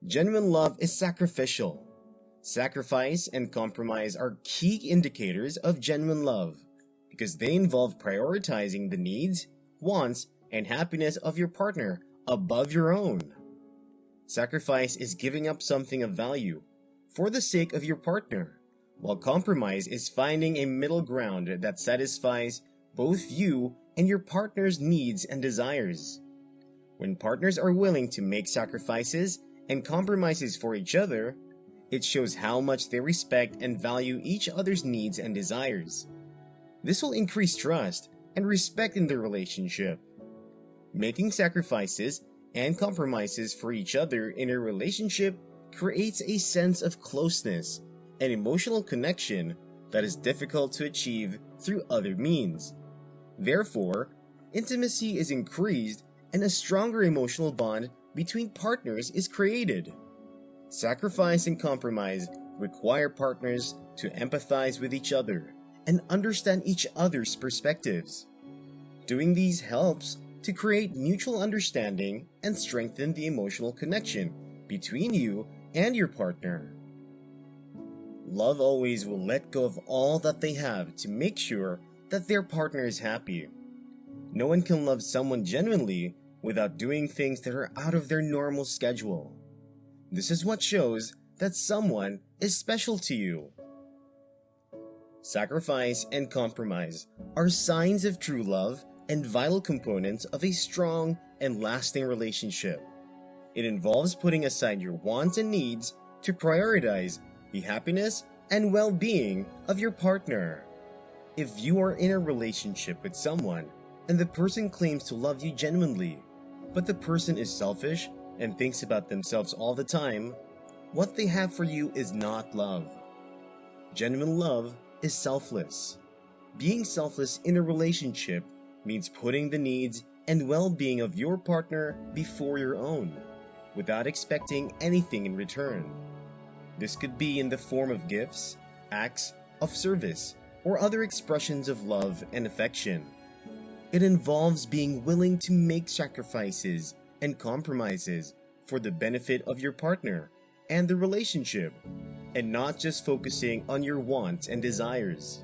Genuine love is sacrificial. Sacrifice and compromise are key indicators of genuine love because they involve prioritizing the needs, wants, and happiness of your partner above your own. Sacrifice is giving up something of value for the sake of your partner, while compromise is finding a middle ground that satisfies both you and your partner's needs and desires. When partners are willing to make sacrifices and compromises for each other, it shows how much they respect and value each other's needs and desires. This will increase trust and respect in their relationship. Making sacrifices and compromises for each other in a relationship creates a sense of closeness and emotional connection that is difficult to achieve through other means. Therefore, intimacy is increased and a stronger emotional bond between partners is created. Sacrifice and compromise require partners to empathize with each other and understand each other's perspectives. Doing these helps to create mutual understanding and strengthen the emotional connection between you and your partner. Love always will let go of all that they have to make sure that their partner is happy. No one can love someone genuinely without doing things that are out of their normal schedule. This is what shows that someone is special to you. Sacrifice and compromise are signs of true love and vital components of a strong and lasting relationship. It involves putting aside your wants and needs to prioritize the happiness and well-being of your partner. If you are in a relationship with someone and the person claims to love you genuinely, but the person is selfish and thinks about themselves all the time, what they have for you is not love. Genuine love is selfless. Being selfless in a relationship means putting the needs and well-being of your partner before your own, without expecting anything in return. This could be in the form of gifts, acts of service, or other expressions of love and affection. It involves being willing to make sacrifices and compromises for the benefit of your partner and the relationship, and not just focusing on your wants and desires.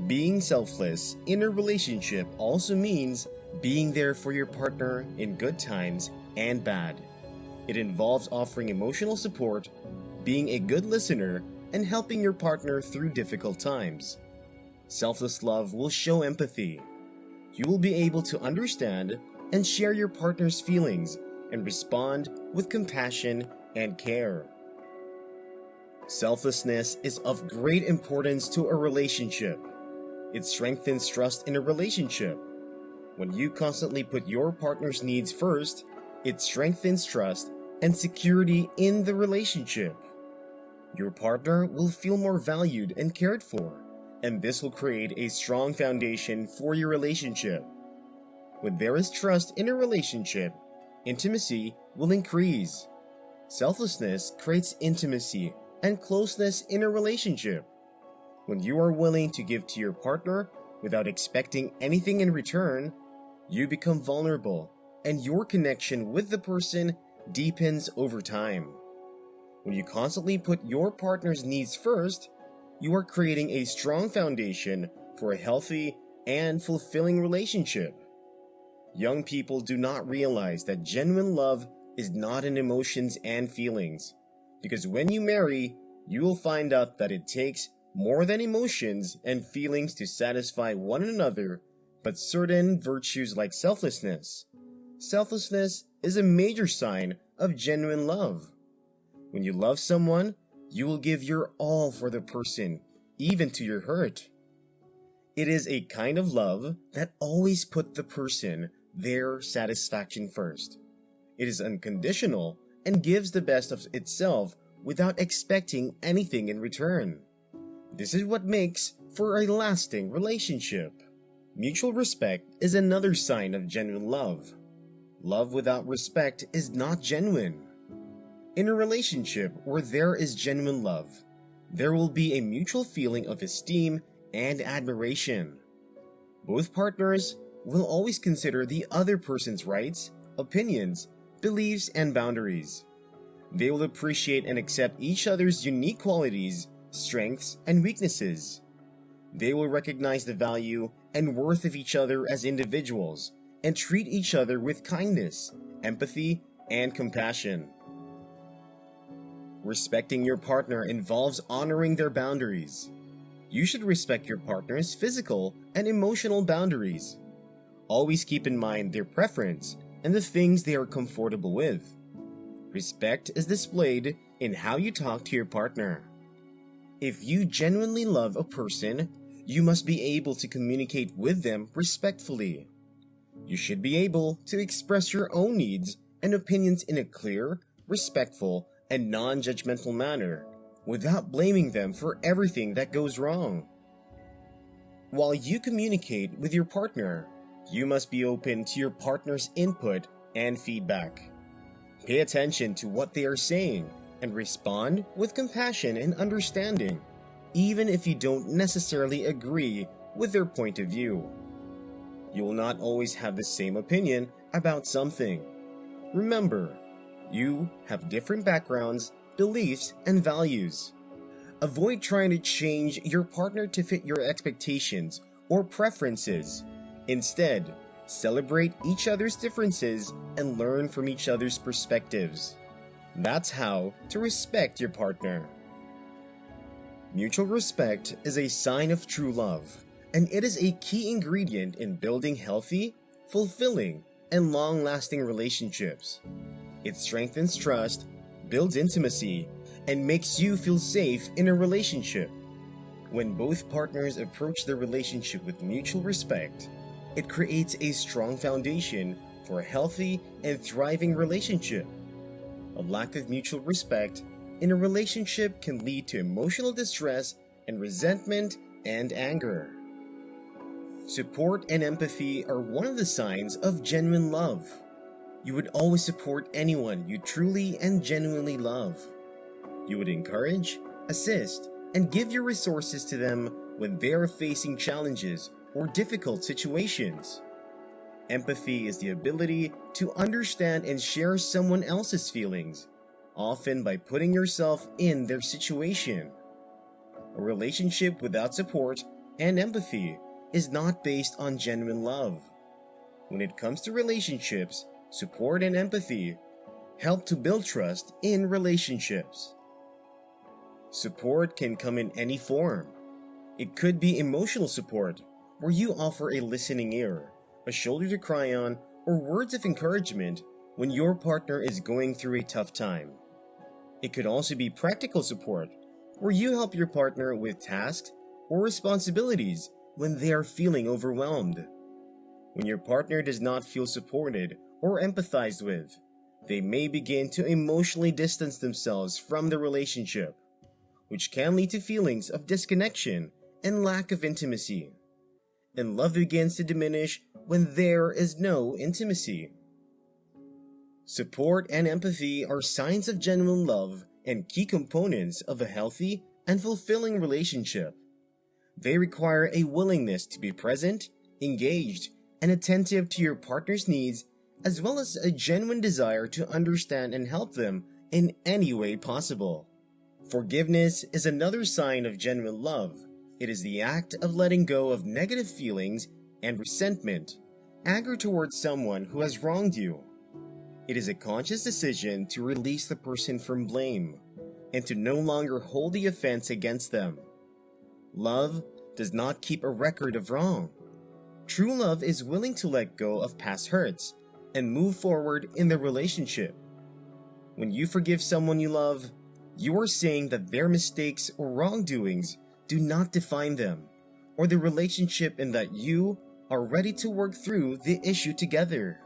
Being selfless in a relationship also means being there for your partner in good times and bad. It involves offering emotional support, being a good listener, and helping your partner through difficult times. Selfless love will show empathy. You will be able to understand and share your partner's feelings and respond with compassion and care. Selflessness is of great importance to a relationship. It strengthens trust in a relationship. When you constantly put your partner's needs first, it strengthens trust and security in the relationship. Your partner will feel more valued and cared for, and this will create a strong foundation for your relationship. When there is trust in a relationship, intimacy will increase. Selflessness creates intimacy and closeness in a relationship. When you are willing to give to your partner without expecting anything in return, you become vulnerable, and your connection with the person deepens over time. When you constantly put your partner's needs first, you are creating a strong foundation for a healthy and fulfilling relationship. Young people do not realize that genuine love is not in emotions and feelings, because when you marry, you will find out that it takes more than emotions and feelings to satisfy one another, but certain virtues like selflessness. Selflessness is a major sign of genuine love. When you love someone, you will give your all for the person, even to your hurt. It is a kind of love that always puts the person, their satisfaction first. It is unconditional and gives the best of itself without expecting anything in return. This is what makes for a lasting relationship. Mutual respect is another sign of genuine love. Love without respect is not genuine. In a relationship where there is genuine love, there will be a mutual feeling of esteem and admiration. Both partners will always consider the other person's rights, opinions, beliefs, and boundaries. They will appreciate and accept each other's unique qualities, strengths, and weaknesses. They will recognize the value and worth of each other as individuals and treat each other with kindness, empathy, and compassion. Respecting your partner involves honoring their boundaries. You should respect your partner's physical and emotional boundaries. Always keep in mind their preference and the things they are comfortable with. Respect is displayed in how you talk to your partner. If you genuinely love a person, you must be able to communicate with them respectfully. You should be able to express your own needs and opinions in a clear, respectful, and non-judgmental manner without blaming them for everything that goes wrong. While you communicate with your partner, you must be open to your partner's input and feedback. Pay attention to what they are saying and respond with compassion and understanding, even if you don't necessarily agree with their point of view. You will not always have the same opinion about something. Remember, you have different backgrounds, beliefs, and values. Avoid trying to change your partner to fit your expectations or preferences. Instead, celebrate each other's differences and learn from each other's perspectives. That's how to respect your partner. Mutual respect is a sign of true love, and it is a key ingredient in building healthy, fulfilling, and long-lasting relationships. It strengthens trust, builds intimacy, and makes you feel safe in a relationship. When both partners approach their relationship with mutual respect, it creates a strong foundation for a healthy and thriving relationship. A lack of mutual respect in a relationship can lead to emotional distress and resentment and anger. Support and empathy are one of the signs of genuine love. You would always support anyone you truly and genuinely love. You would encourage, assist, and give your resources to them when they are facing challenges or difficult situations. Empathy is the ability to understand and share someone else's feelings, often by putting yourself in their situation. A relationship without support and empathy is not based on genuine love. When it comes to relationships, support and empathy help to build trust in relationships. Support can come in any form. It could be emotional support, where you offer a listening ear, a shoulder to cry on, or words of encouragement when your partner is going through a tough time. It could also be practical support, where you help your partner with tasks or responsibilities when they are feeling overwhelmed. When your partner does not feel supported or empathized with, they may begin to emotionally distance themselves from the relationship, which can lead to feelings of disconnection and lack of intimacy. And love begins to diminish when there is no intimacy. Support and empathy are signs of genuine love and key components of a healthy and fulfilling relationship. They require a willingness to be present, engaged, and attentive to your partner's needs, as well as a genuine desire to understand and help them in any way possible. Forgiveness is another sign of genuine love. It is the act of letting go of negative feelings and resentment, anger towards someone who has wronged you. It is a conscious decision to release the person from blame and to no longer hold the offense against them. Love does not keep a record of wrong. True love is willing to let go of past hurts and move forward in the relationship. When you forgive someone you love, you are saying that their mistakes or wrongdoings do not define them or the relationship, and that you are ready to work through the issue together.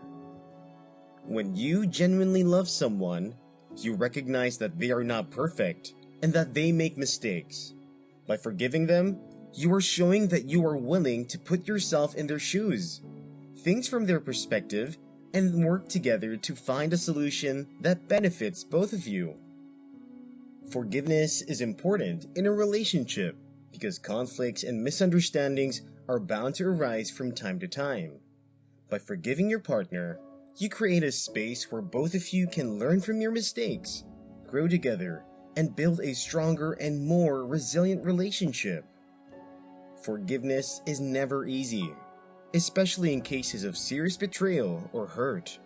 When you genuinely love someone, you recognize that they are not perfect and that they make mistakes. By forgiving them, you are showing that you are willing to put yourself in their shoes, think from their perspective, and work together to find a solution that benefits both of you. Forgiveness is important in a relationship because conflicts and misunderstandings are bound to arise from time to time. By forgiving your partner, you create a space where both of you can learn from your mistakes grow together and build a stronger and more resilient relationship. Forgiveness is never easy, especially in cases of serious betrayal or hurt.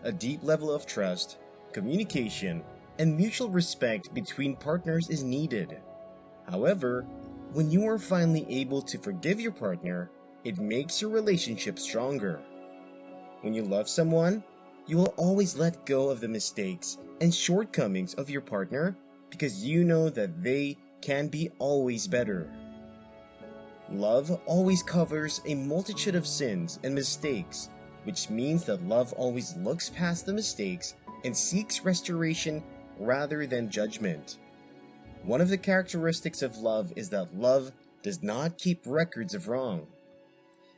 A deep level of trust, communication, and mutual respect between partners is needed. However, when you are finally able to forgive your partner, it makes your relationship stronger. When you love someone, you will always let go of the mistakes and shortcomings of your partner because you know that they can be always better. Love always covers a multitude of sins and mistakes, which means that love always looks past the mistakes and seeks restoration rather than judgment. One of the characteristics of love is that love does not keep records of wrong.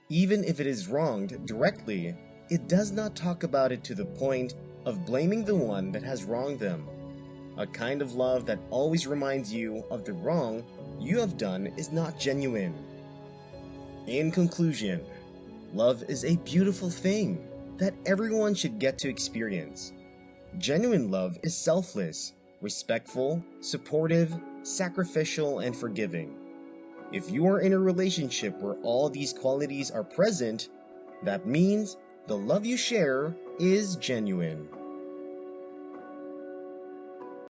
Even if it is wronged directly, it does not talk about it to the point of blaming the one that has wronged them. A kind of love that always reminds you of the wrong you have done is not genuine. In conclusion, love is a beautiful thing that everyone should get to experience. Genuine love is selfless, respectful, supportive, sacrificial, and forgiving. If you are in a relationship where all these qualities are present, that means the love you share is genuine.